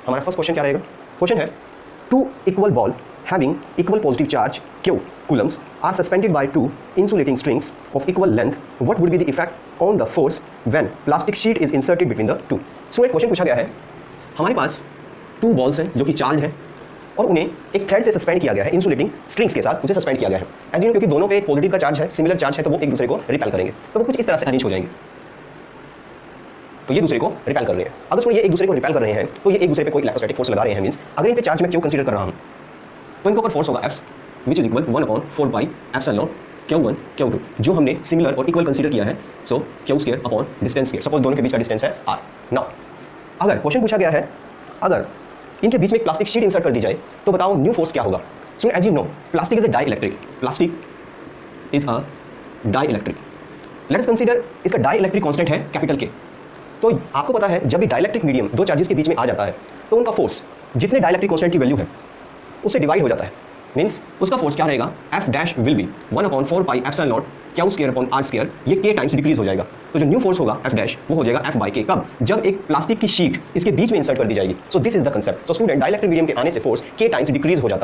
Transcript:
हमारा first question क्या रहेगा? क्वेश्चन है two equal ball having equal positive charge q coulombs are suspended by two insulating strings of equal length. What would be the effect on the force when plastic sheet is inserted between the two? So एक question पूछा गया है, हमारे पास two balls हैं जो कि charge हैं और उन्हें एक थ्रेड से सस्पेंड किया गया है, इंसुलेटिंग स्ट्रिंग्स के साथ उसे सस्पेंड किया गया है। एज यू नो, क्योंकि दोनों पे पॉजिटिव का चार्ज है, सिमिलर चार्ज है, तो वो एक दूसरे को रिपेल करेंगे, तो वो कुछ इस तरह से अरेंज हो जाएंगे। तो ये दूसरे को रिपेल कर रहे हैं। अगर ये एक दूसरे को रिपेल कर रहे हैं तो ये एक दूसरे पे कोई इलेक्ट्रोस्टैटिक फोर्स लगा रहे हैं। मींस अगर इन पे चार्ज मैं क्यों कंसीडर कर रहा हूँ तो इनके ऊपर फोर्स होगा F which is equal 1/4 pi epsilon Q1 Q2, जो हमने सिमिलर और इक्वल कंसीडर किया है। सो Q square upon distance square. Suppose दोनों के बीच का डिस्टेंस है R। नाउ अगर क्वेश्चन पूछा गया है अगर इनके बीच में एक प्लास्टिक शीट इंसर्ट कर दी जाए तो बताओ न्यू फोर्स क्या होगा? So as you know, plastic is a dielectric. Plastic is a dielectric. Let us consider इसका डाई इलेक्ट्रिक कॉन्स्टेंट है कैपिटल K। तो आपको पता है जब भी डाइलेक्ट्रिक मीडियम दो चार्जेस के बीच में आ जाता है तो उनका फोर्स जितने डाइलेक्ट्रिक कांस्टेंट की वैल्यू है उससे डिवाइड हो जाता है। मींस उसका फोर्स क्या रहेगा? F dash will be 1/4 pi epsilon not Q square upon R square. ये K टाइम्स डिक्रीज हो जाएगा, तो जो न्यू फोर्स होगा F डैश वो हो जाएगा F बाई K। कब? जब एक प्लास्टिक की शीट इसके बीच में इंसर्ट कर दी जाएगी। So this is the concept. So student, dielectric medium के आने से फोर्स K टाइम्स डिक्रीज हो जाता है।